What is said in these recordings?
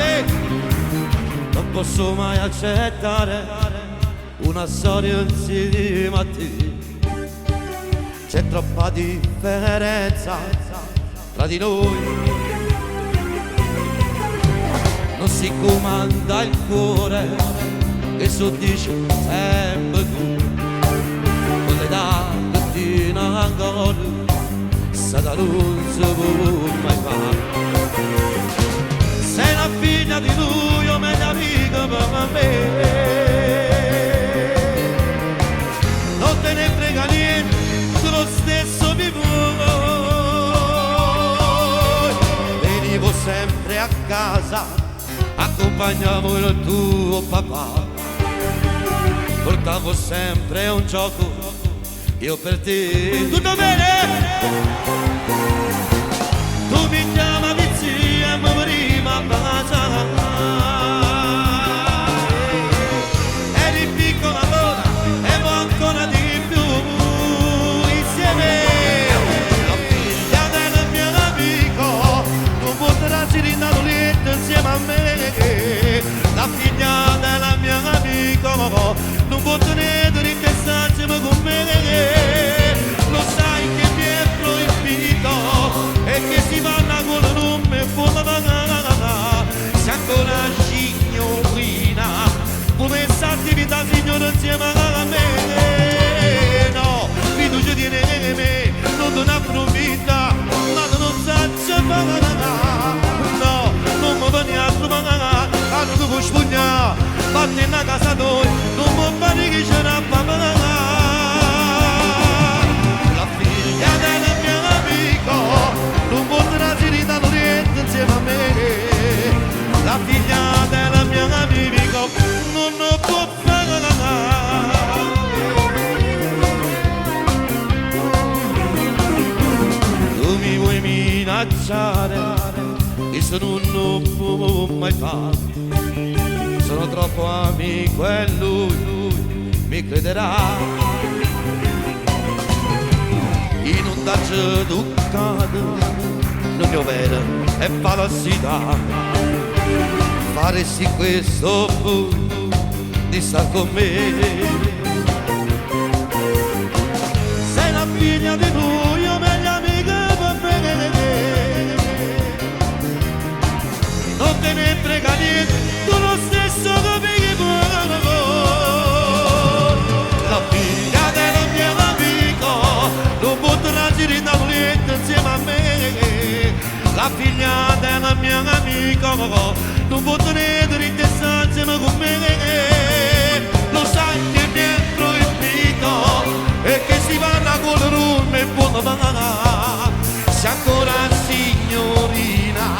me, non posso mai accettare una storia insieme a te. C'è troppa differenza tra di noi, non si comanda il cuore e so dice sempre tu, con l'età che ti ancora stata non si può mai fare. Sei la figlia di lui, o meglio amica per me, non te ne frega niente, tu lo stesso mi vuoi. Venivo sempre a casa, accompagnavo il tuo papà, portavo sempre un gioco, io per te. Tutto bene? Tu mi chiamavi zia, ma prima baciava. Eri piccola allora e mo ancora di più insieme. La figlia del mio amico non potrà girare insieme a me. La figlia del mio amico non può tenere in testa insieme con me. Lo sai che mi è proibito e che si parla con il nome fuori la banana. Se ancora signorina come sta attività signora insieme a me. No, fiducia tiene me, non te ne approfitta, ma non sa c'è banana. No, non mi vieni a trovare, non ti puoi spugnare, batti in casa noi, non mi fare che c'è una banana. La figlia del mio amico non potrà girare niente insieme a me. La figlia del mio amico non può fare nada. Tu mi vuoi minacciare, questo non può mai fare. Sono troppo amico e lui mi crederà. In un taccio ducato non mio vero è falsità. Faresti questo di star con me. Sei la figlia di lui, o meglio amica per me. Non te ne frega niente, tu lo stesso come vuoi. La figlia del mio amico non potrà girare niente insieme a me. La figlia del mio amico non può tenere in testa insieme con me. Lo sai che mi è proibito e che si parla con il nome buona banana. Se ancora signorina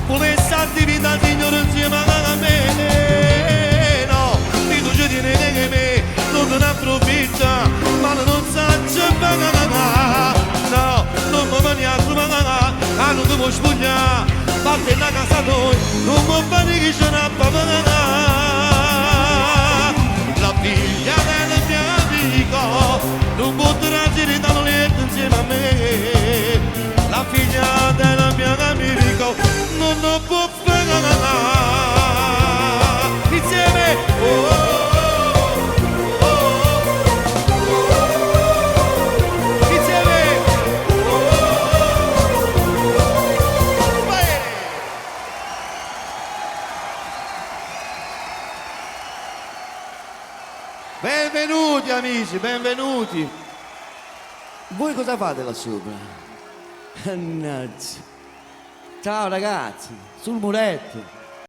volesse attività signora insieme a me. No, fiducia tiene che me, non te ne approfitta, ma non sa c'è banana. No, non mi vieni a trovare, non ti puoi spugnare, batti in casa noi, non mi fare che c'è una banana. La figlia del mio amico non potrà girare niente insieme a me. La figlia del mio amico non può fare nada. Insieme, oh, oh, oh, insieme, oh, bene. Benvenuti amici, benvenuti. Voi cosa fate là sopra? Mannaggia. Ciao ragazzi, sul muretto.